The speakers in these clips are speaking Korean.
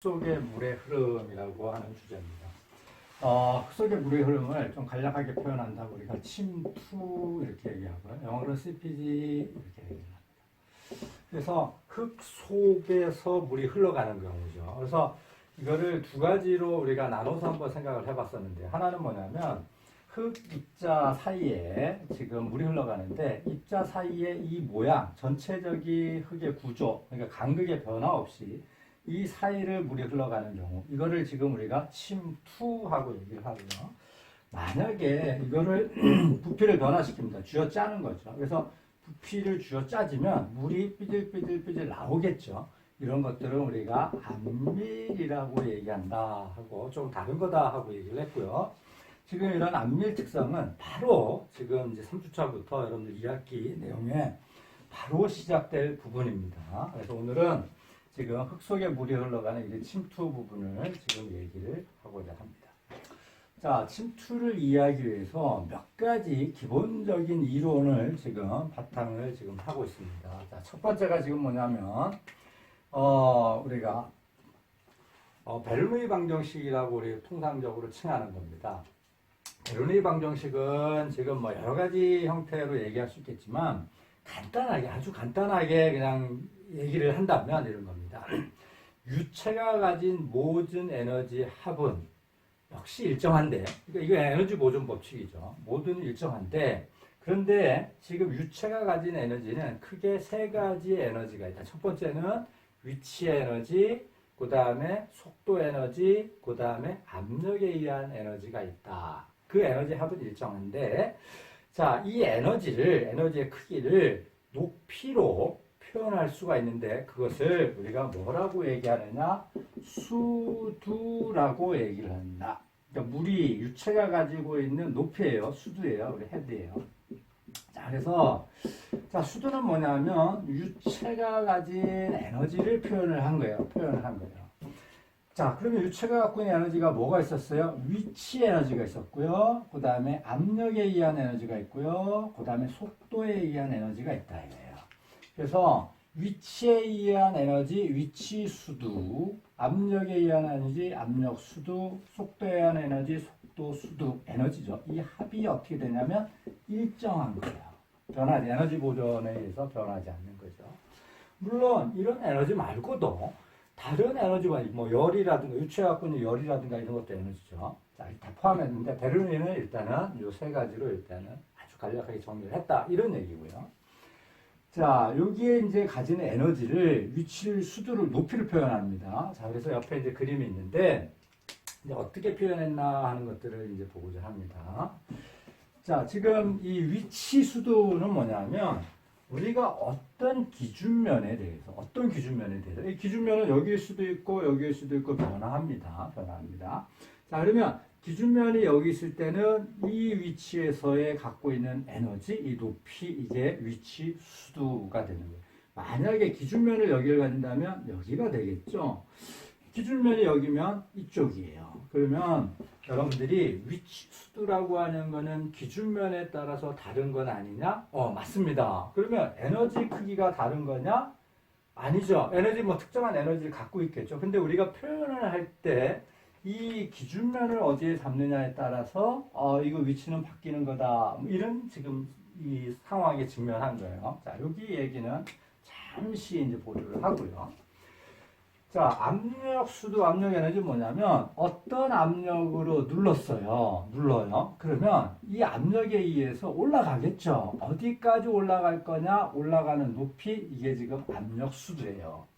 속의 물의 흐름이라고 하는 주제입니다. 속의 물의 흐름을 좀 간략하게 표현한다고 우리가 침투 이렇게 얘기하고요. 영어로 CPG 이렇게 얘기합니다. 그래서 흙 속에서 물이 흘러가는 경우죠. 그래서 이거를 두 가지로 우리가 나눠서 한번 생각을 해봤었는데, 하나는 뭐냐면 흙 입자 사이에 지금 물이 흘러가는데, 입자 사이에 이 모양, 전체적인 흙의 구조, 그러니까 간극의 변화 없이 이 사이를 물이 흘러가는 경우, 이거를 지금 우리가 침투하고 얘기를 하고요. 만약에 이거를 부피를 변화시킵니다. 쥐어짜는 거죠. 그래서 부피를 쥐어짜지면 물이 삐질삐질삐질 나오겠죠. 이런 것들은 우리가 안밀이라고 얘기한다 하고, 좀 다른 거다 하고 얘기를 했고요. 지금 이런 안밀 특성은 바로 지금 이제 3주차부터 여러분들 2학기 내용에 바로 시작될 부분입니다. 그래서 오늘은 지금 흙 속에 물이 흘러가는 이 침투 부분을 지금 얘기를 하고자 합니다. 자, 침투를 이해하기 위해서 몇 가지 기본적인 이론을 지금 바탕을 지금 하고 있습니다. 자, 첫 번째가 지금 뭐냐면, 우리가, 베르누이 방정식이라고 우리 통상적으로 칭하는 겁니다. 베르누이 방정식은 지금 뭐 여러 가지 형태로 얘기할 수 있겠지만, 간단하게, 아주 간단하게 그냥 얘기를 한다면 이런 겁니다. 유체가 가진 모든 에너지 합은 역시 일정한데, 그러니까 이거 에너지 보존 법칙이죠. 모든 일정한데, 그런데 지금 유체가 가진 에너지는 크게 세 가지 에너지가 있다. 첫 번째는 위치 에너지, 그 다음에 속도 에너지, 그 다음에 압력에 의한 에너지가 있다. 그 에너지 합은 일정한데, 자, 이 에너지의 크기를 높이로 표현할 수가 있는데, 그것을 우리가 뭐라고 얘기하느냐? 수두라고 얘기를 한다. 그러니까 물이 유체가 가지고 있는 높이예요. 수두예요. 우리 헤드예요. 자, 그래서 자, 수두는 뭐냐면 유체가 가진 에너지를 표현을 한 거예요. 자, 그러면 유체가 갖고 있는 에너지가 뭐가 있었어요? 위치 에너지가 있었고요. 그 다음에 압력에 의한 에너지가 있고요. 그 다음에 속도에 의한 에너지가 있다 이거예요. 그래서 위치에 의한 에너지, 위치 수두, 압력에 의한 에너지, 압력 수두, 속도에 의한 에너지, 속도 수두, 에너지죠. 이 합이 어떻게 되냐면 일정한 거예요. 변하지, 에너지 보존에 의해서 변하지 않는 거죠. 물론 이런 에너지 말고도 다른 에너지가 뭐 열이라든가 유체가 갖고 있는 열이라든가 이런 것도 에너지죠. 자, 다 포함했는데 베르누이는 일단은 이 세 가지로 일단은 아주 간략하게 정리를 했다 이런 얘기고요. 자, 여기에 이제 가지는 에너지를 위치를 수두를 높이를 표현합니다. 자, 그래서 옆에 이제 그림이 있는데 이제 어떻게 표현했나 하는 것들을 이제 보고자 합니다. 자, 지금 이 위치 수두는 뭐냐면 우리가 어떤 기준면에 대해서 이 기준면은 여기일 수도 있고 여기일 수도 있고 변화합니다. 자, 그러면 기준면이 여기 있을 때는 이 위치에서의 갖고 있는 에너지, 이 높이, 이게 위치 수두가 되는 거예요. 만약에 기준면을 여기를 가진다면 여기가 되겠죠. 기준면이 여기면 이쪽이에요. 그러면 여러분들이 위치 수두라고 하는 거는 기준면에 따라서 다른 건 아니냐? 맞습니다. 그러면 에너지 크기가 다른 거냐? 아니죠. 에너지 뭐 특정한 에너지를 갖고 있겠죠. 근데 우리가 표현을 할 때 이 기준면을 어디에 잡느냐에 따라서 이거 위치는 바뀌는 거다. 뭐 이런 지금 이 상황에 직면한 거예요. 자, 여기 얘기는 잠시 이제 보류를 하고요. 자, 압력 수두, 압력 에너지 뭐냐면 어떤 압력으로 눌러요. 그러면 이 압력에 의해서 올라가겠죠. 어디까지 올라갈 거냐? 올라가는 높이, 이게 지금 압력 수두예요.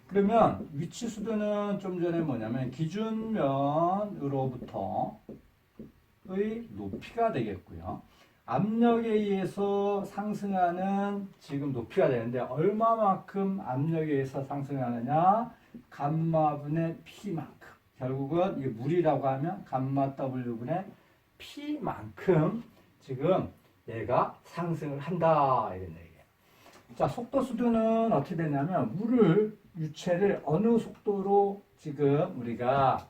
그러면 위치 수두는 좀 전에 뭐냐면 기준면으로부터의 높이가 되겠고요. 압력에 의해서 상승하는 지금 높이가 되는데 얼마만큼 압력에 의해서 상승하느냐? 감마분의 P만큼. 결국은 이 물이라고 하면 감마 W분의 P만큼 지금 얘가 상승을 한다 이런 얘기예요. 자, 속도 수두는 어떻게 되냐면 유체를 어느 속도로 지금 우리가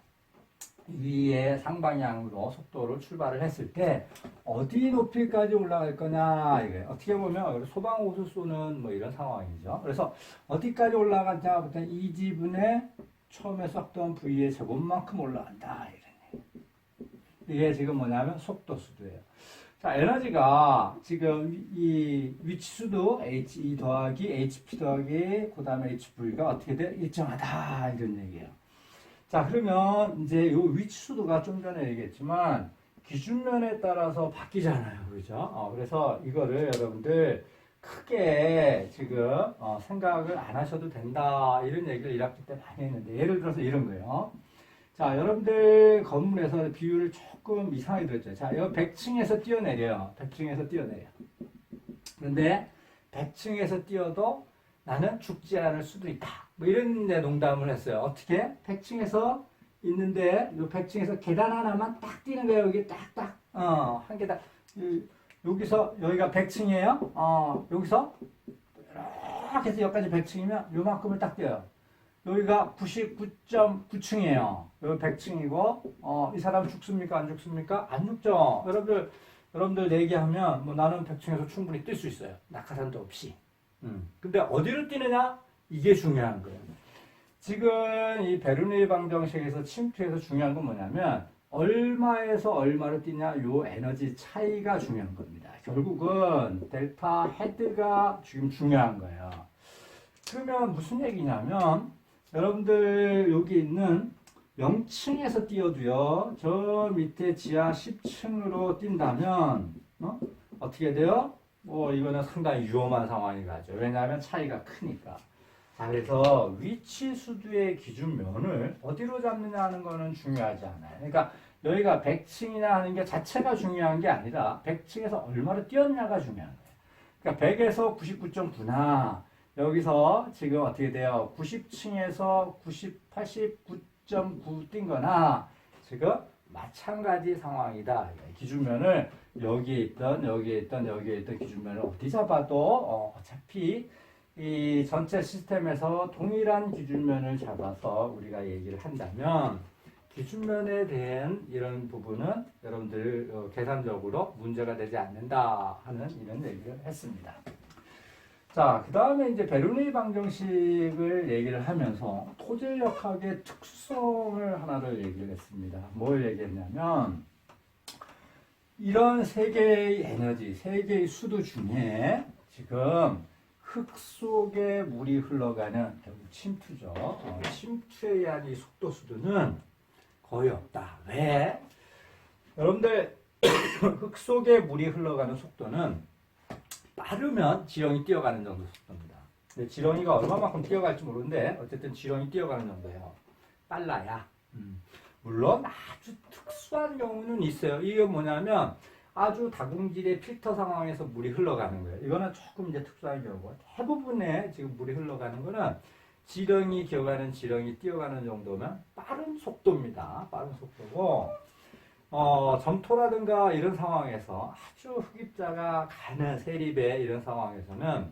위에 상방향으로 속도를 출발을 했을 때 어디 높이까지 올라갈 거냐 이거예요. 어떻게 보면 소방호수 쏘는 뭐 이런 상황이죠. 그래서 어디까지 올라가냐부터 이 지분의 처음에 썼던 V의 제곱만큼 올라간다. 이런 이게 지금 뭐냐면 속도 수도예요. 자, 에너지가 지금 이 위치수도 HE 더하기 HP 더하기 그 다음에 HV가 어떻게 돼? 일정하다. 이런 얘기예요. 자, 그러면 이제 이 위치수도가 좀 전에 얘기했지만 기준면에 따라서 바뀌잖아요. 그죠? 그래서 이거를 여러분들 크게 지금 생각을 안 하셔도 된다. 이런 얘기를 1학기 때 많이 했는데 예를 들어서 이런 거예요. 자, 여러분들 건물에서 비율을 조금 이상하게 들었죠. 자, 여기 100층에서 뛰어내려요. 100층에서 뛰어내려. 그런데 100층에서 뛰어도 나는 죽지 않을 수도 있다. 뭐 이런 농담을 했어요. 어떻게? 100층에서 있는데 요 100층에서 계단 하나만 딱 뛰는 거예요. 여기 딱딱 한 계단. 여기서 여기가 100층이에요. 여기서 이렇게 해서 여기까지 100층이면 요만큼을 딱 뛰어요. 여기가 99.9층이에요. 여기 100층이고 이 사람 죽습니까? 안 죽습니까? 안 죽죠. 여러분들 얘기하면 뭐 나는 100층에서 충분히 뛸 수 있어요. 낙하산도 없이. 근데 어디로 뛰느냐? 이게 중요한 거예요. 지금 이 베르누이 방정식에서 침투에서 중요한 건 뭐냐면 얼마에서 얼마로 뛰냐 요 에너지 차이가 중요한 겁니다. 결국은 델타 헤드가 지금 중요한 거예요. 그러면 무슨 얘기냐면 여러분들 여기 있는 0층에서 뛰어도요. 저 밑에 지하 10층으로 뛴다면 어떻게 돼요? 이거는 상당히 위험한 상황이 가죠. 왜냐하면 차이가 크니까. 자, 그래서 위치 수두의 기준면을 어디로 잡느냐 하는 거는 중요하지 않아요. 그러니까 여기가 100층이나 하는 게 자체가 중요한 게 아니라 100층에서 얼마로 뛰었냐가 중요한 거예요. 그러니까 100에서 99.9나 여기서 지금 어떻게 돼요? 90층에서 89.9 뛴 거나 지금 마찬가지 상황이다. 기준면을 여기에 있던 기준면을 어디 잡아도 어차피 이 전체 시스템에서 동일한 기준면을 잡아서 우리가 얘기를 한다면 기준면에 대한 이런 부분은 여러분들 계산적으로 문제가 되지 않는다 하는 이런 얘기를 했습니다. 자, 그 다음에 이제 베르누이 방정식을 얘기를 하면서 토질역학의 특수성을 하나를 얘기를 했습니다. 뭘 얘기했냐면 이런 세 개의 에너지, 세 개의 수도 중에 지금 흙 속에 물이 흘러가는 결국 침투죠. 침투에 의한 이 속도 수도는 거의 없다. 왜? 여러분들 흙 속에 물이 흘러가는 속도는 빠르면 지렁이 뛰어가는 정도 속도입니다. 근데 지렁이가 얼마만큼 뛰어갈지 모르는데 어쨌든 지렁이 뛰어가는 정도예요. 빨라야. 물론 아주 특수한 경우는 있어요. 이게 뭐냐면 아주 다공질의 필터 상황에서 물이 흘러가는 거예요. 이거는 조금 이제 특수한 경우고 대부분의 지금 물이 흘러가는 거는 지렁이 기어가는 지렁이 뛰어가는 정도면 빠른 속도입니다. 빠른 속도고 점토라든가 이런 상황에서 아주 흡입자가 가는 세립의 이런 상황에서는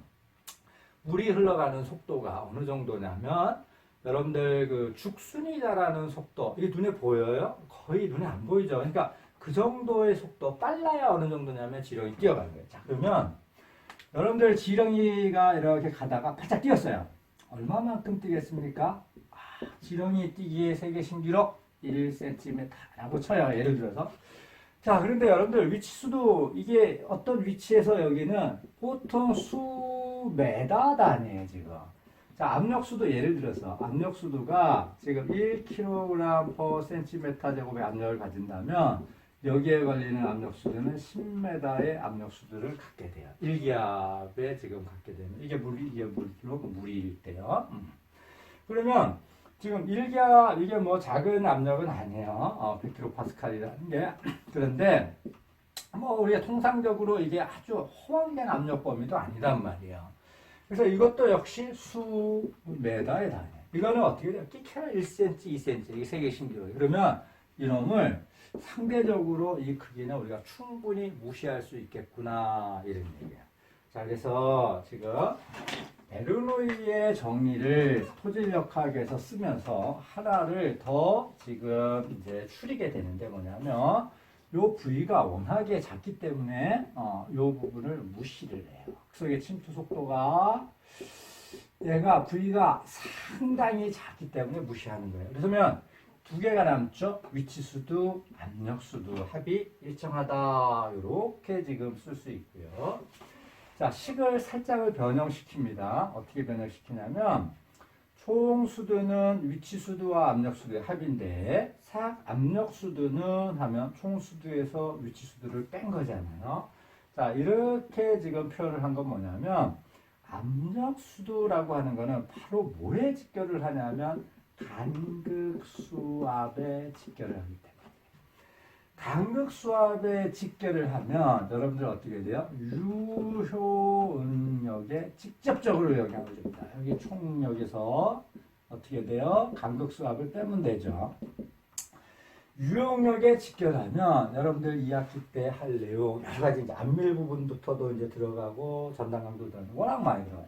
물이 흘러가는 속도가 어느 정도냐면 여러분들 그 죽순이 자라는 속도 이게 눈에 보여요? 거의 눈에 안 보이죠. 그러니까 그 정도의 속도 빨라야 어느 정도냐면 지렁이 뛰어가는 거예요. 자, 그러면 여러분들 지렁이가 이렇게 가다가 바짝 뛰었어요. 얼마만큼 뛰겠습니까? 지렁이 뛰기의 세계 신기록 1cm라고 쳐요. 예를 들어서. 자, 그런데 여러분들 위치수도 이게 어떤 위치에서 여기는 보통 수메다 단위예요, 지금. 자, 압력수도 예를 들어서 압력수도가 지금 1kg/cm 제곱의 압력을 가진다면 여기에 걸리는 압력수도는 10m의 압력수도를 갖게 돼요. 1기압에 지금 갖게 되는 이게 물일 때요. 그러면 지금 1기압 이게 뭐 작은 압력은 아니에요. 100kPa라는 게. 그런데 뭐 우리가 통상적으로 이게 아주 허황된 압력 범위도 아니란 말이에요. 그래서 이것도 역시 수메다에 달해요. 이거는 어떻게 돼요? 끼케라 1cm, 2cm 이게 세계 신기록이에요. 그러면 이놈을 상대적으로 이 크기는 우리가 충분히 무시할 수 있겠구나 이런 얘기예요. 자, 그래서 지금 베르누이의 정리를 토질역학에서 쓰면서 하나를 더 지금 이제 추리게 되는데 뭐냐면 요 부위가 워낙에 작기 때문에 요 부분을 무시를 해요. 흙 속의 침투 속도가 얘가 부위가 상당히 작기 때문에 무시하는 거예요. 그러면 두 개가 남죠. 위치수도, 압력수도 합이 일정하다. 이렇게 지금 쓸 수 있고요. 자, 식을 살짝을 변형시킵니다. 어떻게 변형시키냐면 총 수두는 위치수두와 압력수두의 합인데 압력수두는 하면 총 수두에서 위치수두를 뺀 거잖아요. 자, 이렇게 지금 표현을 한 건 뭐냐면 압력수두라고 하는 거는 바로 뭐에 직결을 하냐면 간극수압에 직결을 하기 때문에 간극수압에 직결을 하면 여러분들 어떻게 돼요? 유효응력에 직접적으로 영향을 줍니다. 여기 총력에서 어떻게 돼요? 간극수압을 빼면 되죠. 유효응력에 직결하면 여러분들 2학기 때 할 내용 여러 가지 이제 안밀 부분부터도 이제 들어가고 전달 강도 들어가고 워낙 많이 들어가요.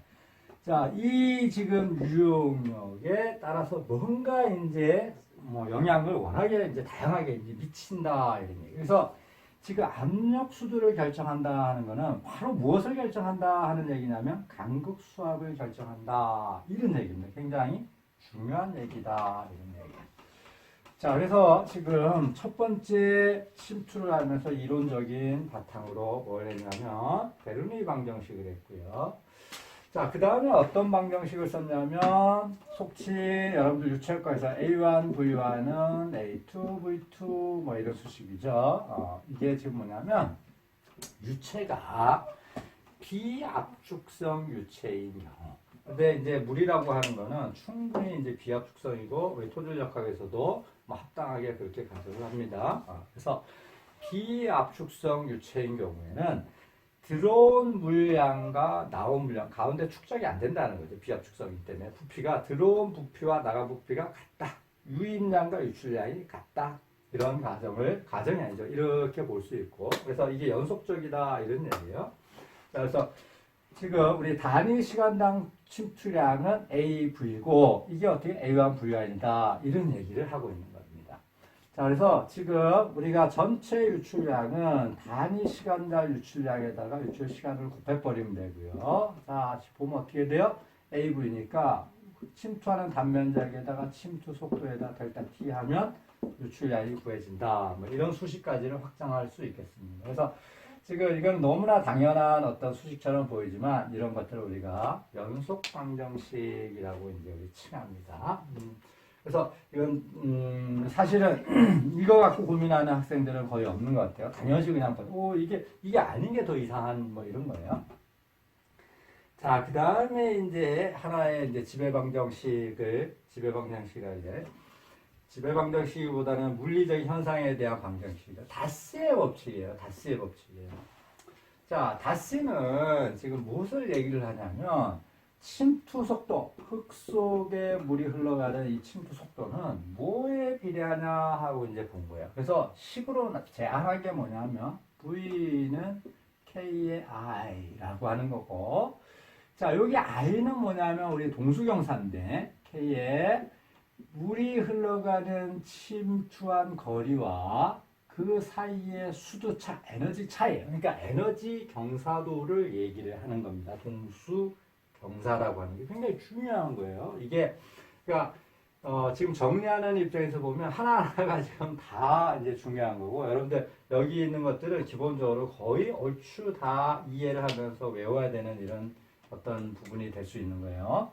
자, 이 지금 유효응력에 따라서 뭔가 이제 뭐 영향을 워낙에 이제 다양하게 이제 미친다 이런 얘기. 그래서 지금 압력 수두를 결정한다 하는 거는 바로 무엇을 결정한다 하는 얘기냐면 간극 수압을 결정한다 이런 얘기입니다. 굉장히 중요한 얘기다 이런 얘기. 자, 그래서 지금 첫 번째 침투를 하면서 이론적인 바탕으로 뭘 했냐면 베르누이 방정식을 했고요. 자, 그 다음에 어떤 방정식을 썼냐면 속치 여러분들 유체학과에서 A1, V1은 A2, V2 뭐 이런 수식이죠. 이게 지금 뭐냐면 유체가 비압축성 유체인 경우. 근데 이제 물이라고 하는 거는 충분히 이제 비압축성이고 우리 토질역학에서도 뭐 합당하게 그렇게 가정을 합니다. 그래서 비압축성 유체인 경우에는 들어온 물량과 나온 물량 가운데 축적이 안 된다는 거죠. 비압축성이기 때문에 부피가 들어온 부피와 나간 부피가 같다. 유입량과 유출량이 같다. 이런 가정이 아니죠. 이렇게 볼 수 있고 그래서 이게 연속적이다 이런 얘기예요. 그래서 지금 우리 단위 시간당 침투량은 AV고 이게 어떻게 A1, V1이다 이런 얘기를 하고 있는 겁니다. 자, 그래서 지금 우리가 전체 유출량은 단위 시간당 유출량에다가 유출 시간을 곱해버리면 되고요. 자, 보면 어떻게 돼요? AV니까 침투하는 단면적에다가 침투 속도에다 델타 T 하면 유출량이 구해진다. 뭐 이런 수식까지를 확장할 수 있겠습니다. 그래서 지금 이건 너무나 당연한 어떤 수식처럼 보이지만 이런 것들을 우리가 연속 방정식이라고 이제 우리 칭합니다. 그래서 이건 사실은 이거 갖고 고민하는 학생들은 거의 없는 것 같아요. 당연시 그냥 이게 아닌 게 더 이상한 뭐 이런 거예요. 자, 그 다음에 이제 하나의 이제 지배방정식보다는 물리적인 현상에 대한 방정식이다. 다스의 법칙이에요. 다스의 법칙이에요. 자, 다스는 지금 무엇을 얘기를 하냐면 침투 속도, 흙 속에 물이 흘러가는 이 침투 속도는 뭐에 비례하냐 하고 이제 본 거예요. 그래서 식으로 제안한 게 뭐냐면 V는 K의 I라고 하는 거고, 자, 여기 I는 뭐냐면 우리 동수경사인데 K의 물이 흘러가는 침투한 거리와 그 사이의 수도차, 에너지 차이예요. 그러니까 에너지 경사도를 얘기를 하는 겁니다. 동수 경사라고 하는 게 굉장히 중요한 거예요. 이게 그러니까 지금 정리하는 입장에서 보면 하나하나가 지금 다 이제 중요한 거고 여러분들 여기 있는 것들은 기본적으로 거의 얼추 다 이해를 하면서 외워야 되는 이런 어떤 부분이 될 수 있는 거예요.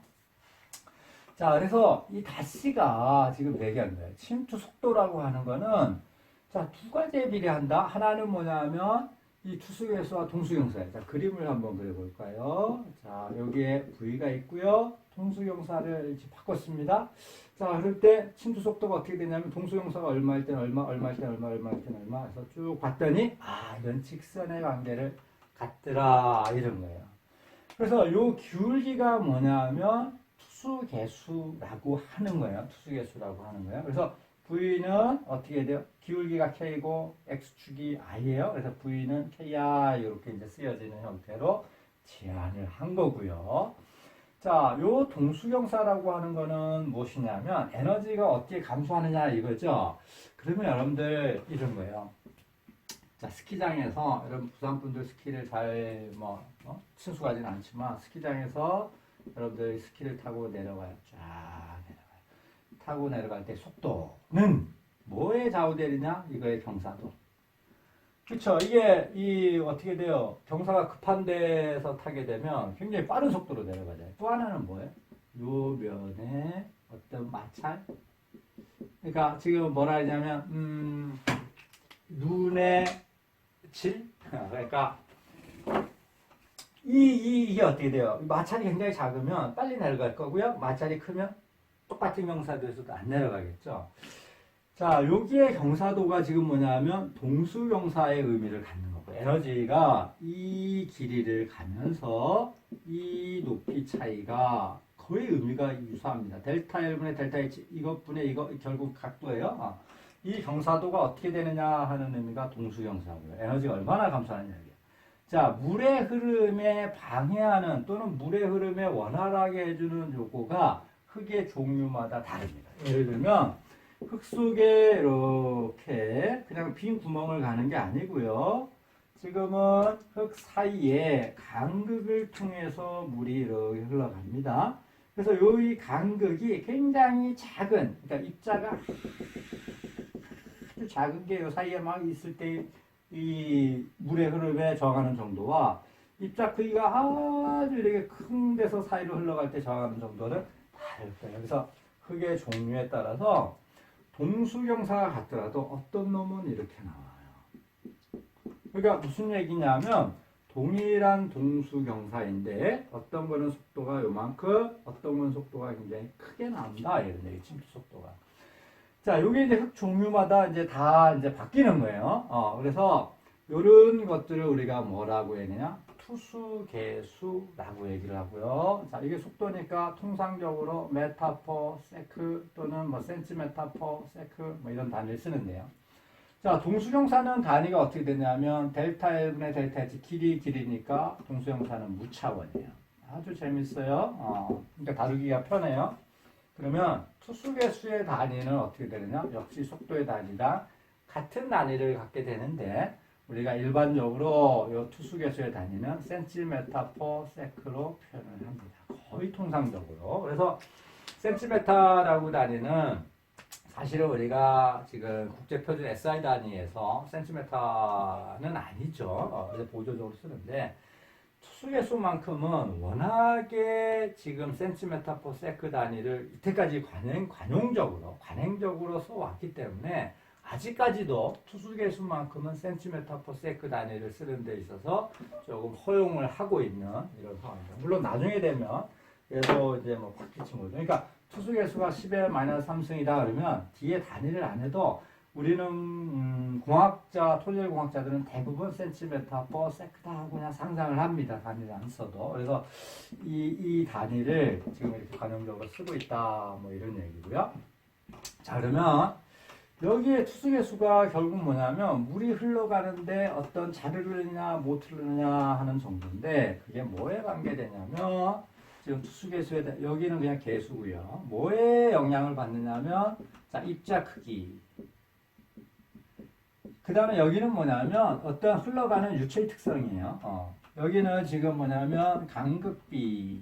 자, 그래서 이 다시가 지금 얘기하는 거예요. 침투 속도라고 하는 거는 자, 두 가지에 비례한다. 하나는 뭐냐면 이 투수경사와 동수경사예요. 자, 그림을 한번 그려볼까요? 자, 여기에 V가 있고요. 동수경사를 이제 바꿨습니다. 자, 그럴 때 침투 속도가 어떻게 되냐면 동수경사가 얼마일 땐 얼마, 얼마일 땐 얼마, 얼마일 땐 얼마 해서 쭉 봤더니 이런 직선의 관계를 갖더라 이런 거예요. 그래서 요 기울기가 뭐냐면 투수계수라고 하는 거예요. 투수계수라고 하는 거예요. 그래서 V는 어떻게 돼요? 기울기가 K고 X축이 I예요. 그래서 V는 KI 이렇게 이제 쓰여지는 형태로 제안을 한 거고요. 자, 요 동수경사라고 하는 거는 무엇이냐면 에너지가 어떻게 감소하느냐 이거죠. 그러면 여러분들 이런 거예요. 자, 스키장에서 여러분 부산 분들 스키를 잘 친숙하진 않지만 스키장에서 여러분들 스키를 타고 내려가요. 쫙 내려가요. 타고 내려갈 때 속도는 뭐에 좌우되느냐? 이거의 경사도. 그쵸. 이게 어떻게 돼요? 경사가 급한 데서 타게 되면 굉장히 빠른 속도로 내려가잖아요. 또 하나는 뭐예요? 요 면에 어떤 마찰? 그러니까 지금 뭐라 하냐면 눈의 질? 그러니까 이게 어떻게 돼요? 마찰이 굉장히 작으면 빨리 내려갈 거고요. 마찰이 크면 똑같은 경사도에서도 안 내려가겠죠. 자, 여기에 경사도가 지금 뭐냐면 동수경사의 의미를 갖는 거고, 에너지가 이 길이를 가면서 이 높이 차이가 거의 의미가 유사합니다. 델타 1분의 델타 H, 이것분의 이거 결국 각도예요. 이 경사도가 어떻게 되느냐 하는 의미가 동수경사고요. 에너지가 얼마나 감소하느냐. 자, 물의 흐름에 방해하는 또는 물의 흐름에 원활하게 해주는 요거가 흙의 종류마다 다릅니다. 예를 들면 흙 속에 이렇게 그냥 빈 구멍을 가는 게 아니고요. 지금은 흙 사이에 간극을 통해서 물이 이렇게 흘러갑니다. 그래서 이 간극이 굉장히 작은, 그러니까 입자가 아주 작은 게 이 사이에 막 있을 때 이 물의 흐름에 저항하는 정도와 입자 크기가 아주 이렇게 큰 데서 사이로 흘러갈 때 저항하는 정도는 다를 거예요. 그래서 흙의 종류에 따라서 동수경사가 같더라도 어떤 놈은 이렇게 나와요. 그러니까 무슨 얘기냐면 동일한 동수경사인데 어떤 거는 속도가 요만큼, 어떤 건 속도가 굉장히 크게 나온다. 이런 얘기, 침투 속도가. 자, 요게 이제 흙 종류마다 이제 다 이제 바뀌는 거예요. 그래서 요런 것들을 우리가 뭐라고 했느냐? 투수계수라고 얘기를 하고요. 자, 이게 속도니까 통상적으로 메타 퍼 세크 또는 뭐 센티메타 퍼 세크 뭐 이런 단위를 쓰는데요. 자, 동수경사는 단위가 어떻게 되냐면 델타 1분의 델타 H 길이니까 동수경사는 무차원이에요. 아주 재밌어요. 그러니까 다루기가 편해요. 그러면 투수계수의 단위는 어떻게 되느냐? 역시 속도의 단위랑 같은 단위를 갖게 되는데 우리가 일반적으로 이 투수계수의 단위는 센티메타 퍼 세크로 표현을 합니다. 거의 통상적으로. 그래서 센티메타라고 단위는 사실은 우리가 지금 국제표준 SI 단위에서 센티메타는 아니죠. 그래서 보조적으로 쓰는데 투수계수만큼은 워낙에 지금 센티메타 퍼 세크 단위를 이때까지 관행적으로 써왔기 때문에 아직까지도 투수계수만큼은 센티메타 퍼 세크 단위를 쓰는 데 있어서 조금 허용을 하고 있는 이런 상황입니다. 물론 나중에 되면 얘도 이제 뭐 바뀌친 거죠. 그러니까 투수계수가 10의 마이너스 3승이다 그러면 뒤에 단위를 안 해도 우리는 토지공학자들은 대부분 센티메타 퍼 세크다 하고 그냥 상상을 합니다. 단위를 안 써도. 그래서 이 단위를 지금 이렇게 관용적으로 쓰고 있다 뭐 이런 얘기고요. 자, 그러면 여기에 투수계수가 결국 뭐냐면 물이 흘러가는데 어떤 잘 흐르느냐 못 흐르느냐 하는 정도인데 그게 뭐에 관계되냐면 지금 투수계수에 여기는 그냥 계수고요. 뭐에 영향을 받느냐면 자, 입자 크기. 그 다음에 여기는 뭐냐면 어떤 흘러가는 유체의 특성이에요. 여기는 지금 뭐냐면 간극비예요.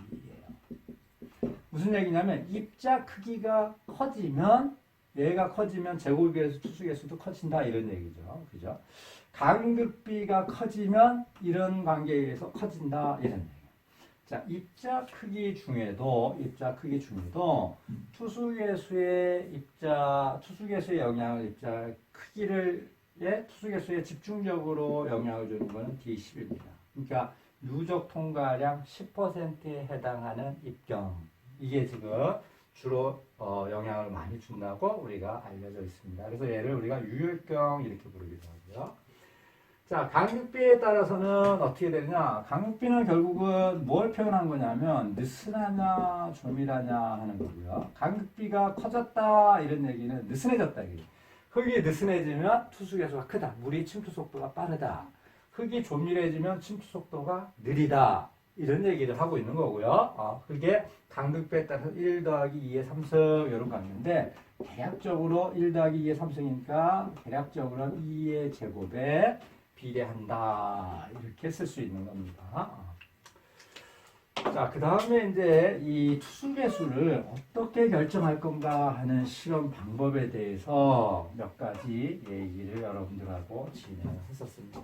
무슨 얘기냐면 입자 크기가 커지면 얘가 커지면 제곱계수 투수계수도 커진다 이런 얘기죠. 그죠? 간극비가 커지면 이런 관계에 의해서 커진다 이런 얘기예요. 자, 입자 크기 중에도 투수계수의 영향을 입자 크기를 투수계수에 집중적으로 영향을 주는 것은 D10입니다. 그러니까 누적 통과량 10%에 해당하는 입경. 이게 지금 주로 영향을 많이 준다고 우리가 알려져 있습니다. 그래서 얘를 우리가 유효경 이렇게 부르기도 하고요. 자, 간극비에 따라서는 어떻게 되느냐? 간극비는 결국은 뭘 표현한 거냐면 느슨하냐 조밀하냐 하는 거고요. 간극비가 커졌다 이런 얘기는 느슨해졌다 이게. 흙이 느슨해지면 투수계수가 크다. 물이 침투 속도가 빠르다. 흙이 조밀해지면 침투 속도가 느리다. 이런 얘기를 하고 있는 거고요. 그게 간극비에 따라서 1 더하기 2의 3승 이런 관계인데 대략적으로 1 더하기 2의 3승이니까 대략적으로는 2의 제곱에 비례한다. 이렇게 쓸 수 있는 겁니다. 자, 그 다음에 이제 이 투수계수를 어떻게 결정할 건가 하는 실험 방법에 대해서 몇 가지 얘기를 여러분들하고 진행을 했었습니다.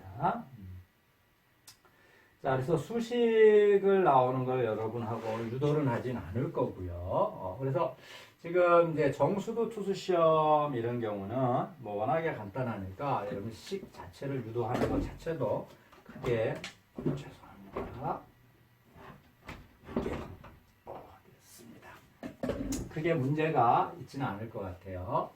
자, 그래서 수식을 나오는 걸 여러분하고 유도는 하진 않을 거고요. 그래서 지금 이제 정수도 투수 시험 이런 경우는 뭐 워낙에 간단하니까 여러분 식 자체를 유도하는 것 자체도 크게 죄송합니다. 크게 문제가 있지는 않을 것 같아요.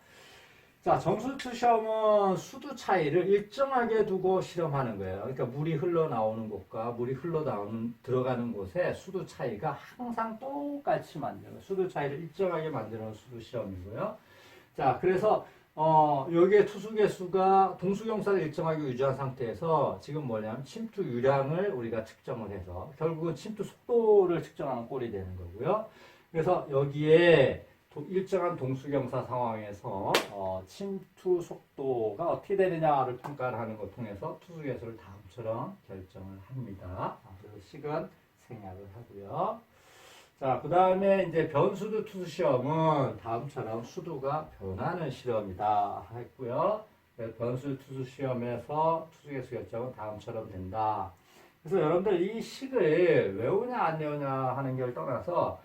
자, 정수투 시험은 수두 차이를 일정하게 두고 실험하는 거예요. 그러니까 물이 흘러나오는 곳과 물이 들어가는 곳에 수두 차이가 항상 똑같이 만들어요. 수두 차이를 일정하게 만드는 수두 시험이고요. 자, 그래서 여기에 투수 개수가 동수경사를 일정하게 유지한 상태에서 지금 뭐냐면 침투 유량을 우리가 측정을 해서 결국은 침투 속도를 측정하는 꼴이 되는 거고요. 그래서 여기에 일정한 동수경사 상황에서 침투 속도가 어떻게 되느냐를 평가를 하는 것 통해서 투수 개수를 다음처럼 결정을 합니다. 그리고 식은 생략을 하고요. 자, 그 다음에 이제 변수도 투수 시험은 다음처럼 수두가 변하는 실험이다 했고요. 변수 투수 시험에서 투수 개수 결정은 다음처럼 된다. 그래서 여러분들 이 식을 외우냐 안 외우냐 하는 걸 떠나서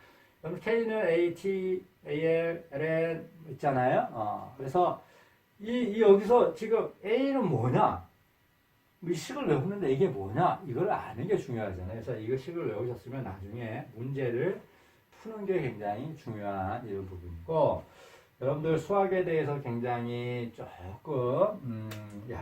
K는 A, T, AL, LN 있잖아요. 그래서 여기서 지금 A는 뭐냐? 이 식을 외우는데 이게 뭐냐? 이걸 아는 게 중요하잖아요. 그래서 이거 식을 외우셨으면 나중에 문제를 푸는 게 굉장히 중요한 이런 부분이고, 여러분들 수학에 대해서 굉장히 조금,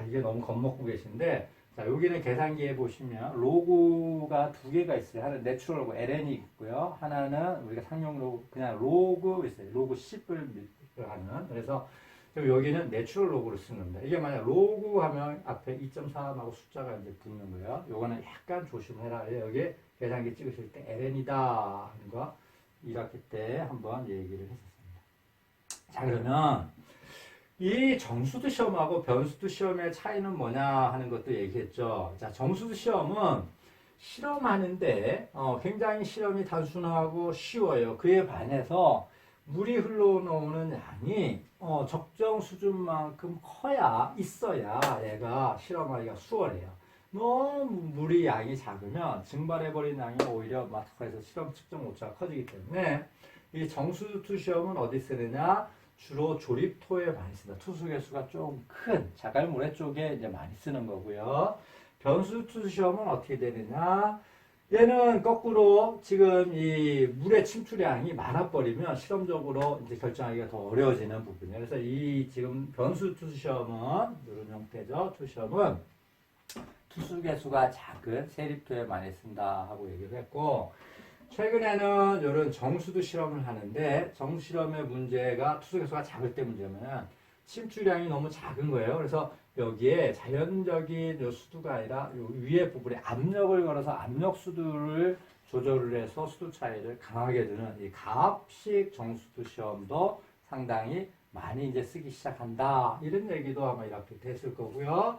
이게 너무 겁먹고 계신데, 자, 여기는 계산기에 보시면 로그가 두 개가 있어요. 하나는 내추럴 로그 ln이 있고요. 하나는 우리가 상용 로그, 그냥 로그 있어요. 로그 10을 하는. 그래서 여기는 내추럴 로그를 쓰는 겁니다. 이게 만약 로그 하면 앞에 2.3하고 숫자가 이제 붙는 거예요. 요거는 약간 조심해라. 여기 계산기 찍으실 때 ln이다 하는 거 1학기 때 한번 얘기를 했었습니다. 자, 그러면 이 정수도 시험하고 변수도 시험의 차이는 뭐냐 하는 것도 얘기했죠. 자, 정수도 시험은 실험하는데 굉장히 실험이 단순하고 쉬워요. 그에 반해서 물이 흘러나오는 양이 적정 수준만큼 있어야 얘가 실험하기가 수월해요. 너무 물이 양이 작으면 증발해버린 양이 오히려 마트에서 실험 측정 오차가 커지기 때문에 이 정수도 시험은 어디 쓰느냐? 주로 조립토에 많이 씁니다. 투수 개수가 좀 큰 자갈모래 쪽에 이제 많이 쓰는 거고요. 변수 투수 시험은 어떻게 되느냐? 얘는 거꾸로 지금 이 물의 침투량이 많아버리면 실험적으로 이제 결정하기가 더 어려워지는 부분이에요. 그래서 이 지금 변수 투수 시험은 이런 형태죠. 투수 시험은 투수 개수가 작은 세립토에 많이 쓴다 하고 얘기를 했고, 최근에는 이런 정수도 실험을 하는데 정수 실험의 문제가 투수 개수가 작을 때 문제면 침투량이 너무 작은 거예요. 그래서 여기에 자연적인 요 수두가 아니라 요 위에 부분에 압력을 걸어서 압력 수두를 조절을 해서 수두 차이를 강하게 주는 이 가압식 정수도 시험도 상당히 많이 이제 쓰기 시작한다. 이런 얘기도 아마 이렇게 됐을 거고요.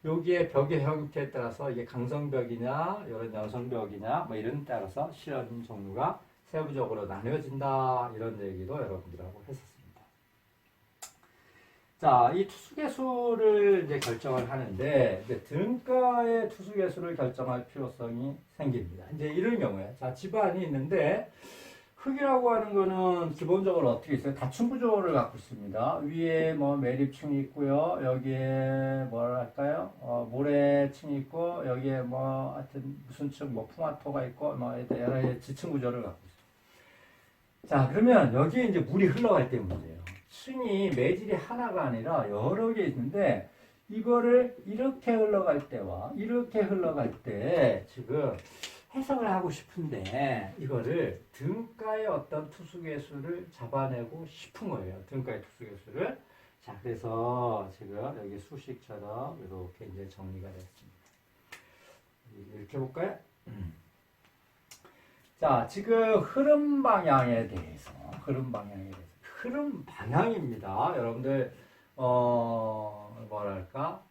여기에 벽의 형태에 따라서 이게 강성벽이냐, 이런 연성벽이냐, 뭐 이런 따라서 실험 종류가 세부적으로 나뉘어진다. 이런 얘기도 여러분들하고 했었습니다. 자, 이 투수계수를 이제 결정을 하는데, 이제 등가의 투수계수를 결정할 필요성이 생깁니다. 이제 이런 경우에, 자, 집안이 있는데, 흙이라고 하는 거는 기본적으로 어떻게 있어요? 다층 구조를 갖고 있습니다. 위에 뭐 매립층이 있고요. 여기에 뭐랄까요? 모래층이 있고, 여기에 뭐 하여튼 무슨 층, 뭐 풍화토가 있고, 뭐 여러 가지 지층 구조를 갖고 있어요. 자, 그러면 여기에 이제 물이 흘러갈 때 문제예요. 층이 매질이 하나가 아니라 여러 개 있는데, 이거를 이렇게 흘러갈 때와 이렇게 흘러갈 때 지금 해석을 하고 싶은데 이거를 등가의 어떤 투수계수를 잡아내고 싶은 거예요. 등가의 투수계수를. 자, 그래서 지금 여기 수식처럼 이렇게 이제 정리가 됐습니다. 이렇게 볼까요? 자, 지금 흐름 방향에 대해서 흐름 방향입니다. 여러분들 뭐랄까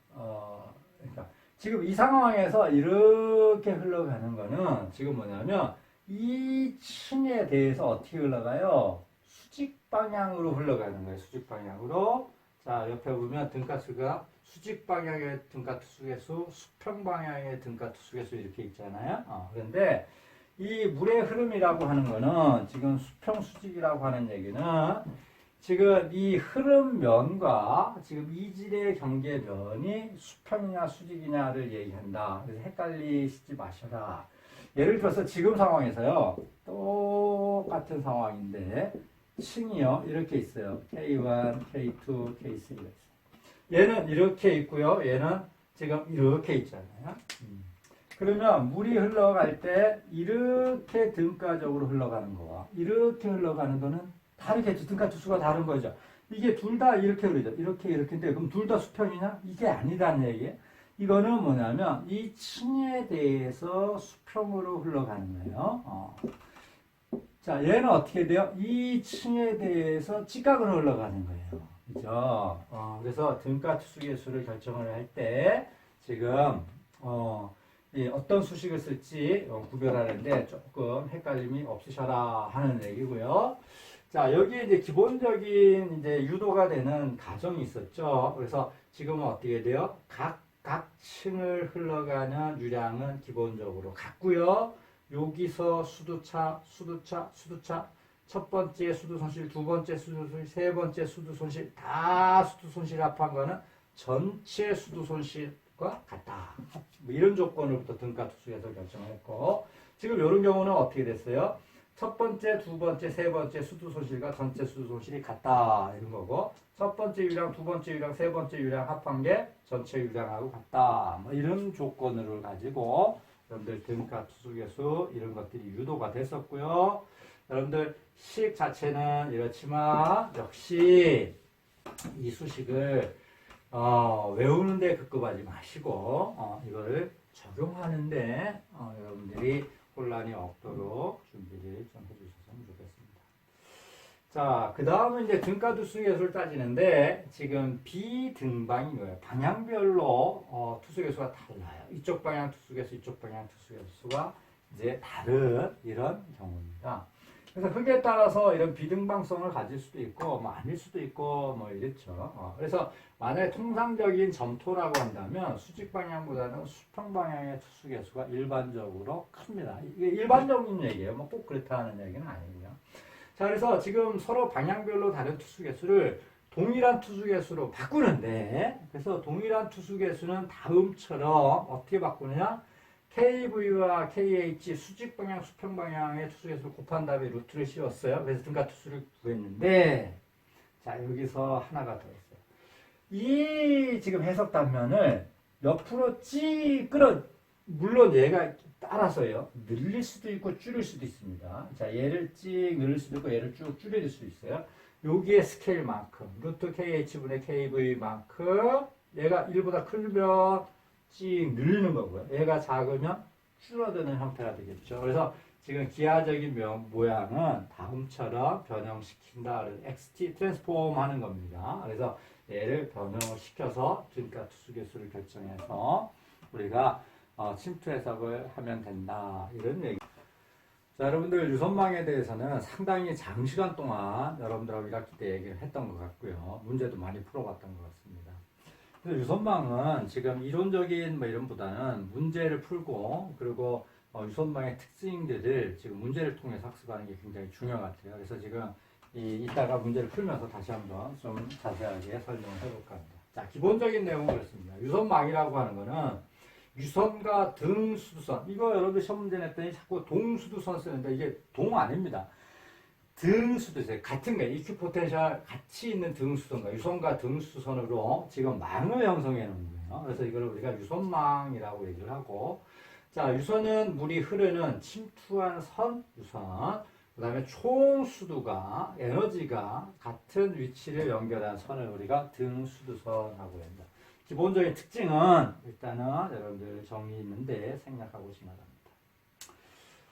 그러니까 지금 이 상황에서 이렇게 흘러가는 거는 지금 뭐냐면 이 층에 대해서 어떻게 흘러가요? 수직 방향으로 흘러가는 거예요. 수직 방향으로. 자, 옆에 보면 등가수가 수직 방향의 등가투수계수, 수평 방향의 등가투수계수 이렇게 있잖아요. 그런데 이 물의 흐름이라고 하는 거는 지금 수평 수직이라고 하는 얘기는 지금 이 흐름면과 지금 이질의 경계면이 수평이냐 수직이냐를 얘기한다. 그래서 헷갈리시지 마셔라. 예를 들어서 지금 상황에서요. 똑같은 상황인데 층이요. 이렇게 있어요. K1, K2, K3가 있어요. 얘는 이렇게 있고요. 얘는 지금 이렇게 있잖아요. 그러면 물이 흘러갈 때 이렇게 등가적으로 흘러가는 거와 이렇게 흘러가는 거는 다르겠죠. 등가 투수가 다른 거죠. 이게 둘 다 이렇게 흐르죠. 이렇게인데 그럼 둘 다 수평이냐? 이게 아니다는 얘기예요. 이거는 뭐냐면 이 층에 대해서 수평으로 흘러가는 거예요. 자, 얘는 어떻게 돼요? 이 층에 대해서 직각으로 흘러가는 거예요. 그죠? 그래서 등가 투수계수를 결정을 할 때 지금 어떤 수식을 쓸지 구별하는데 조금 헷갈림이 없으셔라 하는 얘기고요. 자, 여기에 이제 기본적인 이제 유도가 되는 가정이 있었죠. 그래서 지금은 어떻게 돼요? 각 층을 흘러가는 유량은 기본적으로 같고요. 여기서 수두차, 첫 번째 수두 손실, 두 번째 수두 손실, 세 번째 수두 손실, 다 수두 손실 합한 거는 전체 수두 손실과 같다. 뭐 이런 조건으로부터 등가 투수에서 결정을 했고, 지금 이런 경우는 어떻게 됐어요? 첫 번째, 두 번째, 세 번째 수두 손실과 전체 수두 손실이 같다. 이런 거고, 첫 번째 유량, 두 번째 유량, 세 번째 유량 합한 게 전체 유량하고 같다. 뭐 이런 조건을 가지고 여러분들 등가 투수계수 이런 것들이 유도가 됐었고요. 여러분들 식 자체는 이렇지만 역시 이 수식을 외우는데 급급하지 마시고 이거를 적용하는데 여러분들이 혼란이 없도록 준비를 좀 해주셨으면 좋겠습니다. 자, 그 다음은 이제 등가투수계수를 따지는데 지금 비등방인 거예요. 방향별로 투수계수가 달라요. 이쪽 방향 투수계수, 이쪽 방향 투수계수가 이제 다른 이런 경우입니다. 그래서 흙에 따라서 이런 비등방성을 가질 수도 있고, 뭐 아닐 수도 있고, 뭐 이렇죠. 그래서 만약에 통상적인 점토라고 한다면 수직 방향보다는 수평 방향의 투수계수가 일반적으로 큽니다. 이게 일반적인 얘기예요. 뭐 꼭 그렇다는 얘기는 아니고요. 자, 그래서 지금 서로 방향별로 다른 투수계수를 동일한 투수계수로 바꾸는데, 그래서 동일한 투수계수는 다음처럼 어떻게 바꾸느냐? KV와 KH 수직 방향, 수평 방향의 투수계수를 곱한 다음에 루트를 씌웠어요. 그래서 등가 투수를 구했는데, 자, 여기서 하나가 더 있어요. 이 지금 해석 단면을 옆으로 물론 얘가 따라서요. 늘릴 수도 있고 줄일 수도 있습니다. 자, 얘를 찍 늘릴 수도 있고 얘를 쭉 줄일 수도 있어요. 여기에 스케일만큼, 루트 KH분의 KV만큼 얘가 1보다 크면 찍 늘리는 거고요. 얘가 작으면 줄어드는 형태가 되겠죠. 그래서 지금 기하적인 모양은 다음처럼 변형시킨다. XT 트랜스폼 하는 겁니다. 그래서 얘를 변형을 시켜서 등가 투수계수를 결정해서 우리가 침투 해석을 하면 된다. 이런 얘기. 자, 여러분들 유선망에 대해서는 상당히 장시간 동안 여러분들하고 1학기 때 얘기를 했던 것 같고요. 문제도 많이 풀어봤던 것 같습니다. 그래서 유선망은 지금 이론적인 뭐 이런보다는 문제를 풀고 그리고 유선망의 특징들을 지금 문제를 통해서 학습하는 게 굉장히 중요한 것 같아요. 그래서 지금 이따가 문제를 풀면서 다시 한번 좀 자세하게 설명을 해볼까 합니다. 자, 기본적인 내용은 그렇습니다. 유선망이라고 하는 거는 유선과 등수두선. 이거 여러분들 시험 문제 냈더니 자꾸 동수두선 쓰는데 이게 동 아닙니다. 등수두선. 같은 거예요. EQ 포텐셜 같이 있는 등수선과 유선과 등수선으로 지금 망을 형성해 놓은 거예요. 그래서 이걸 우리가 유선망이라고 얘기를 하고, 자, 유선은 물이 흐르는 침투한 선, 유선. 그 다음에 총 수두가, 에너지가 같은 위치를 연결한 선을 우리가 등수두선하고 합니다. 기본적인 특징은 일단은 여러분들 정리 있는데 생략하고 오시면 합니다.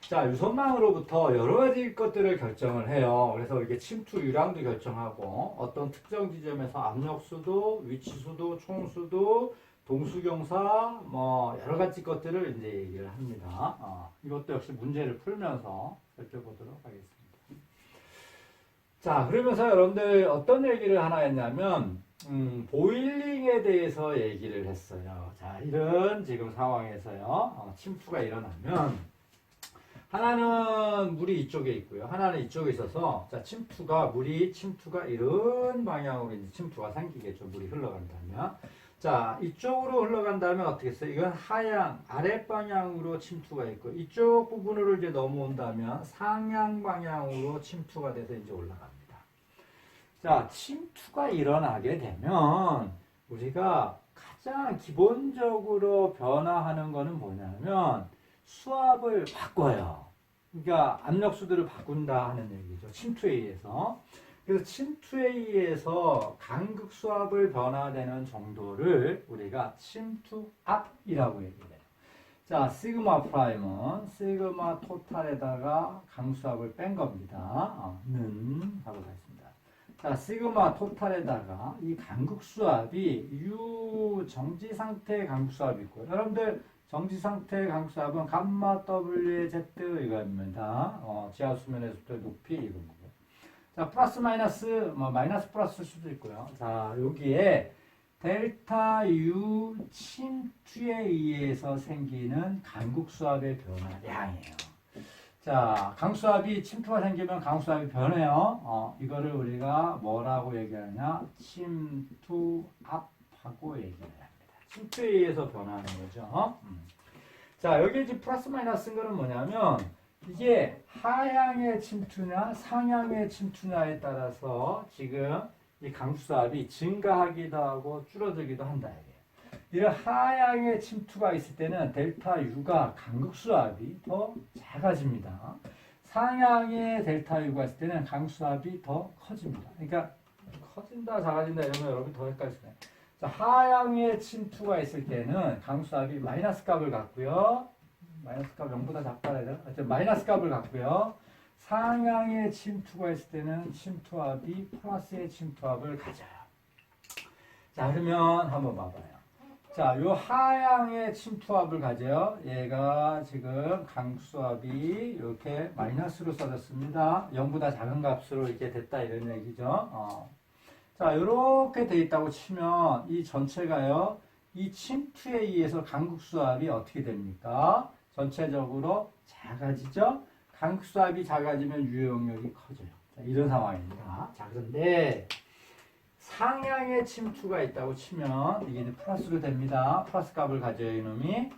자, 유선망으로부터 여러 가지 것들을 결정을 해요. 그래서 이게 침투 유량도 결정하고 어떤 특정 지점에서 압력수도, 위치수도, 총수도, 동수경사, 뭐 여러 가지 것들을 이제 얘기를 합니다. 이것도 역시 문제를 풀면서 살펴보도록 하겠습니다. 자, 그러면서 여러분들 어떤 얘기를 하나 했냐면, 보일링에 대해서 얘기를 했어요. 자, 이런 지금 상황에서요, 침투가 일어나면, 하나는 물이 이쪽에 있고요. 하나는 이쪽에 있어서, 자, 물이 침투가 이런 방향으로 이제 침투가 생기겠죠. 물이 흘러간다면. 자, 이쪽으로 흘러간다면 어떻게 했어요? 이건 하향, 아랫방향으로 침투가 있고, 이쪽 부분으로 이제 넘어온다면 상향 방향으로 침투가 돼서 이제 올라갑니다. 자, 침투가 일어나게 되면, 우리가 가장 기본적으로 변화하는 거는 뭐냐면, 수압을 바꿔요. 그러니까 압력수들을 바꾼다 하는 얘기죠. 침투에 의해서. 그래서 침투에 의해서 간극 수압을 변화되는 정도를 우리가 침투압이라고 얘기해요. 자, 시그마 프라임은 시그마 토탈에다가 강수압을 뺀 겁니다. 는 하고 가겠습니다. 자, 시그마 토탈에다가 이 간극 수압이 U 정지 상태의 간극 수압이 있고요. 여러분들 정지 상태의 간극 수압은 감마 WZ 이겁니다. 지하 수면에서부터 높이 이겁니다. 자, 플러스 마이너스, 마이너스 플러스일 수도 있고요. 자, 여기에 델타 U 침투에 의해서 생기는 간극수압의 변화량이에요. 자, 강수압이 침투가 생기면 강수압이 변해요. 이거를 우리가 뭐라고 얘기하냐? 침투압하고 얘기를 합니다. 침투에 의해서 변하는 거죠. 자, 여기 이제 플러스 마이너스인 거는 뭐냐면, 이게 하향의 침투냐 상향의 침투냐에 따라서 지금 이 강수압이 증가하기도 하고 줄어들기도 한다. 이런 하향의 침투가 있을 때는 델타 U가 간극수압이 더 작아집니다. 상향의 델타 U가 있을 때는 강수압이 더 커집니다. 그러니까 커진다 작아진다 이러면 여러분 더 헷갈릴 거예요. 자, 하향의 침투가 있을 때는 강수압이 마이너스 값을 갖고요. 마이너스 값 0보다 작다 해야 되나? 마이너스 값을 갖고요. 상향의 침투가 있을 때는 침투압이 플러스의 침투압을 가져요. 자, 그러면 한번 봐봐요. 자, 요 하향의 침투압을 가져요. 얘가 지금 강수압이 이렇게 마이너스로 써졌습니다. 0보다 작은 값으로 이렇게 됐다 이런 얘기죠. 자, 이렇게 돼 있다고 치면 이 전체가요. 이 침투에 의해서 간극수압이 어떻게 됩니까? 전체적으로 작아지죠? 간극수압이 작아지면 유용력이 커져요. 자, 이런 상황입니다. 자, 그런데 상향의 침투가 있다고 치면 이게 이제 플러스로 됩니다. 플러스 값을 가져요, 이놈이.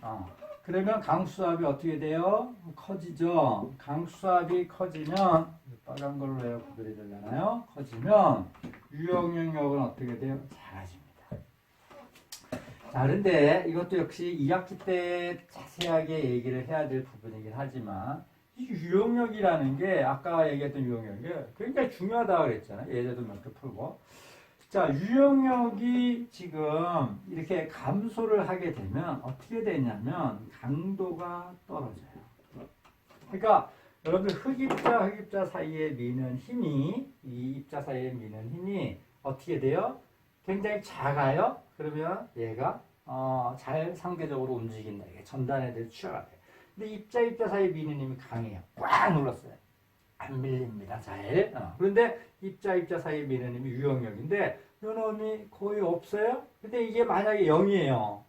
그러면 강수압이 어떻게 돼요? 커지죠? 강수압이 커지면 빨간 걸로 해야 구별이 되잖아요. 커지면 유용력은 어떻게 돼요? 작아집니다. 자, 그런데 이것도 역시 2학기 때 자세하게 얘기를 해야 될 부분이긴 하지만 이 유용력이라는 게 아까 얘기했던 유용력이 굉장히 중요하다고 그랬잖아요. 예제도 몇 개 풀고. 자, 유용력이 지금 이렇게 감소를 하게 되면 어떻게 되냐면 강도가 떨어져요. 그러니까 여러분들 흑입자 사이에 미는 힘이 이 입자 사이에 미는 힘이 어떻게 돼요? 굉장히 작아요. 그러면 얘가 잘 상대적으로 움직인다. 이게 전단에 대해 취하가 돼요. 근데 입자 사이 미는 힘이 강해요. 꽉 눌렀어요. 안 밀립니다. 잘. 그런데 입자 사이 미는 힘이 유용력인데 요놈이 거의 없어요. 근데 이게 만약에 0이에요.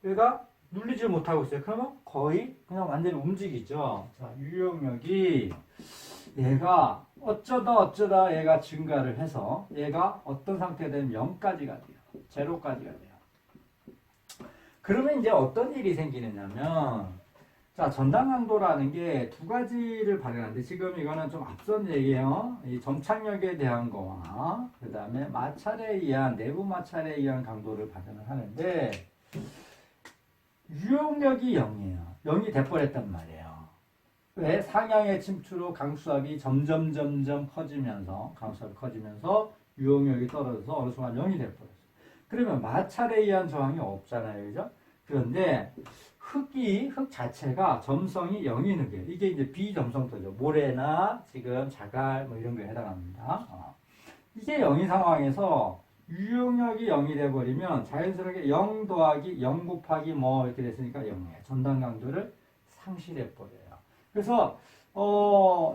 얘가 눌리지 못하고 있어요. 그러면 거의 그냥 완전히 움직이죠. 자, 유용력이 얘가 어쩌다 얘가 증가를 해서 얘가 어떤 상태가 되면 0까지가 돼요. 0까지가 돼요. 그러면 이제 어떤 일이 생기느냐면 자, 전단 강도라는 게 두 가지를 발현하는데 지금 이거는 좀 앞선 얘기예요. 이 점착력에 대한 거와 그 다음에 마찰에 의한 내부 마찰에 의한 강도를 발현을 하는데 유용력이 0이에요. 0이 돼버렸단 말이에요. 왜? 상향의 침투로 강수압이 점점 커지면서 강수압이 커지면서 유용력이 떨어져서 어느 순간 0이 돼버렸어요. 그러면 마찰에 의한 저항이 없잖아요. 그죠? 그런데 흙 자체가 점성이 0인 흙이에요. 이게 이제 비점성토죠. 모래나 지금 자갈 뭐 이런 거에 해당합니다. 이게 0인 상황에서 유용력이 0이 돼버리면 자연스럽게 0 더하기 0 곱하기 뭐 이렇게 됐으니까 0이에요. 전단 강도를 상실해버려요. 그래서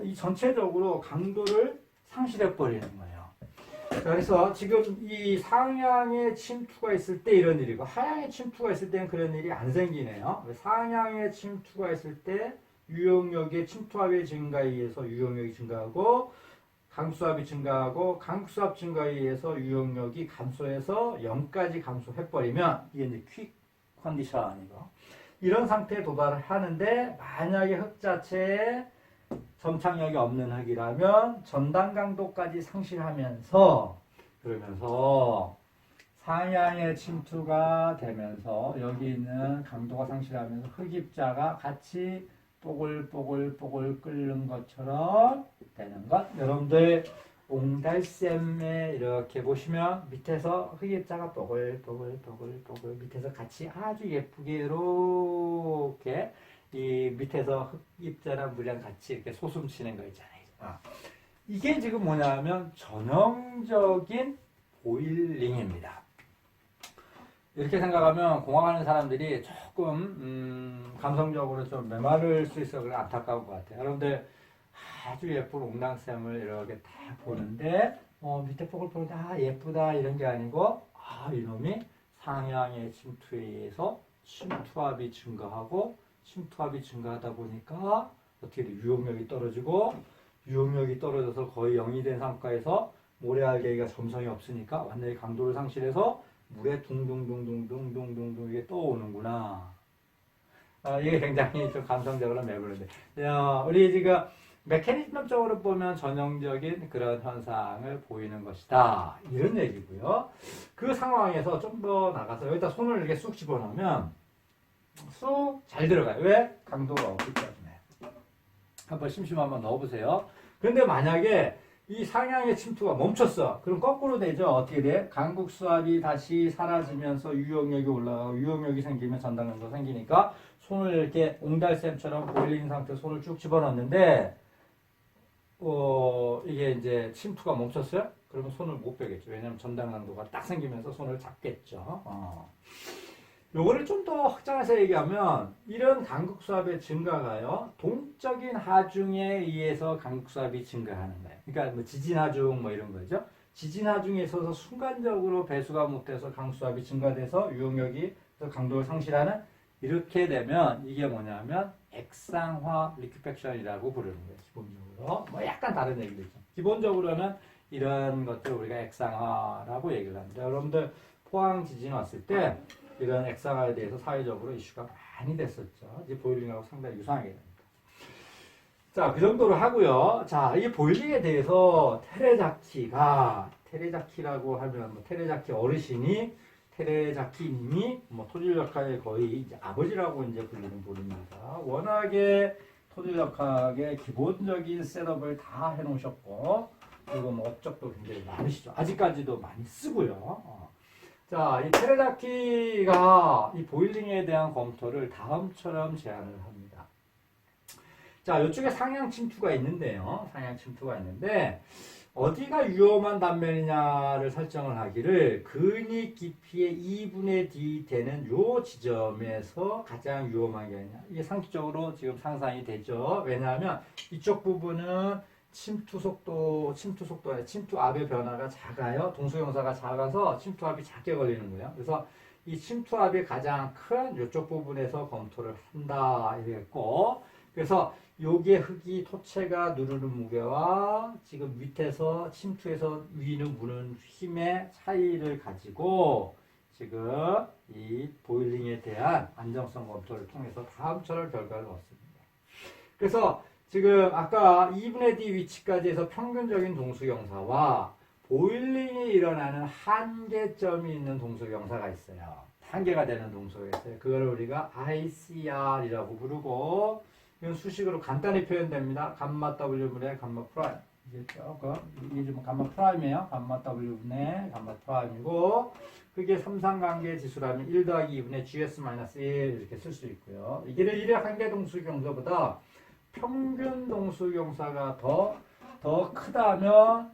이 전체적으로 강도를 상실해버리는 거예요. 그래서 지금 이 상향의 침투가 있을 때 이런 일이고 하향의 침투가 있을 때는 그런 일이 안 생기네요. 상향의 침투가 있을 때 유용력의 침투압의 증가에 의해서 유용력이 증가하고 강수압이 증가하고 강수압 증가에 의해서 유용력이 감소해서 0까지 감소해버리면 이게 이제 퀵 컨디션이고 이런 상태에 도달을 하는데 만약에 흙 자체에 점착력이 없는 흙이라면 전단 강도까지 상실하면서 그러면서 상향의 침투가 되면서 여기 있는 강도가 상실하면서 흙입자가 같이 뽀글뽀글 끓는 것처럼 되는 것. 여러분들 옹달샘에 이렇게 보시면 밑에서 흙입자가 뽀글뽀글 밑에서 같이 아주 예쁘게 이렇게 이 밑에서 흙입자랑 물이랑 같이 이렇게 소숨치는 거 있잖아요. 이게 지금 뭐냐면 전형적인 보일링입니다. 이렇게 생각하면 공학하는 사람들이 조금 감성적으로 좀 메마를 수 있어서 그래 안타까운 것 같아요. 여러분들 아주 예쁜 옹당샘을 이렇게 딱 보는데 밑에 뽀글뽀글 예쁘다 이런 게 아니고 이놈이 상향의 침투에 의해서 침투압이 증가하고 침투압이 증가하다 보니까 어떻게 돼? 유용력이 떨어지고 유용력이 떨어져서 거의 0이 된 상가에서 모래알갱이가 점성이 없으니까 완전히 강도를 상실해서 물에 둥둥둥둥둥둥둥 이게 떠오는구나. 이게 굉장히 좀 감성적으로 매부는데 우리 지금 메커니즘적으로 보면 전형적인 그런 현상을 보이는 것이다. 이런 얘기고요. 그 상황에서 좀 더 나가서 여기다 손을 이렇게 쑥 집어넣으면 쑥 잘 들어가요. 왜? 강도가 없기 때문에. 한번 심심하면 한번 넣어보세요. 그런데 만약에 이 상향의 침투가 멈췄어. 그럼 거꾸로 되죠. 어떻게 돼? 강국수압이 다시 사라지면서 유용력이 올라가고 유용력이 생기면 전단강도 생기니까 손을 이렇게 옹달샘처럼 보일링 상태에서 손을 쭉 집어넣는데 이게 이제 침투가 멈췄어요? 그러면 손을 못 빼겠죠. 왜냐하면 전단강도가 딱 생기면서 손을 잡겠죠. 요거를 좀 더 확장해서 얘기하면 이런 강국수압의 증가가요 동적인 하중에 의해서 강국수압이 증가하는 거예요. 그러니까 뭐 지진하중 뭐 이런 거죠. 지진하중에 있어서 순간적으로 배수가 못돼서 강수압이 증가돼서 유용력이 강도를 상실하는 이렇게 되면 이게 뭐냐면 액상화 리큐펙션이라고 부르는 거예요. 기본적으로 뭐 약간 다른 얘기도 있죠. 기본적으로는 이런 것들을 우리가 액상화라고 얘기를 합니다. 여러분들 포항 지진 왔을 때 이런 액상화에 대해서 사회적으로 이슈가 많이 됐었죠. 이제 보일링하고 상당히 유사하게 됩니다. 자, 그 정도로 하고요. 자, 이 보일링에 대해서 테레자키라고 하면 테레자키 어르신이 테레자키님이 토질역학의 거의 이제 아버지라고 이제 불리는 분입니다. 워낙에 토질역학의 기본적인 셋업을 다 해놓으셨고 그리고 업적도 굉장히 많으시죠. 아직까지도 많이 쓰고요. 자, 이 테레자키가 이 보일링에 대한 검토를 다음처럼 제안을 합니다. 자, 이쪽에 상향 침투가 있는데요. 상향 침투가 있는데 어디가 위험한 단면이냐를 설정을 하기를 근익 깊이의 2분의 D 되는 요 지점에서 가장 위험한 게 아니냐. 이게 상식적으로 지금 상상이 되죠. 왜냐하면 이쪽 부분은 침투압의 변화가 작아요. 동수용사가 작아서 침투압이 작게 걸리는 거예요. 그래서 이 침투압이 가장 큰 이쪽 부분에서 검토를 한다 이랬고, 그래서 요게 흙이 토체가 누르는 무게와 지금 밑에서 침투해서 위로 무는 힘의 차이를 가지고 지금 이 보일링에 대한 안정성 검토를 통해서 다음처럼 결과를 얻습니다. 그래서 지금 아까 2분의 D 위치까지 해서 평균적인 동수경사와 보일링이 일어나는 한계점이 있는 동수경사가 있어요. 한계가 되는 동수가 있어요. 그걸 우리가 ICR이라고 부르고 이건 수식으로 간단히 표현됩니다. 감마 W분의 감마 프라임. 이게 조금 이게 좀 감마 프라임이에요. 감마 W분의 감마 프라임이고 그게 삼상관계 지수라면 1 더하기 2분의 GS-1 이렇게 쓸 수 있고요. 이게 1의 한계 동수경사보다 평균 동수경사가 더 크다면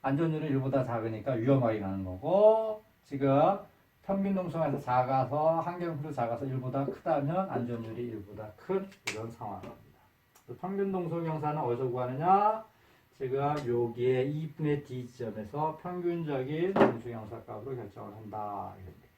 안전율이 1보다 작으니까 위험하게 가는 거고, 지금 평균 동성에서 작아서 환경표로 작아서 1보다 크다면 안전율이 1보다 큰 이런 상황입니다. 평균 동성 형사는 어디서 구하느냐? 지금 여기에 2분의 D 지점에서 평균적인 동성 형사 값으로 결정을 한다. 이겁니다.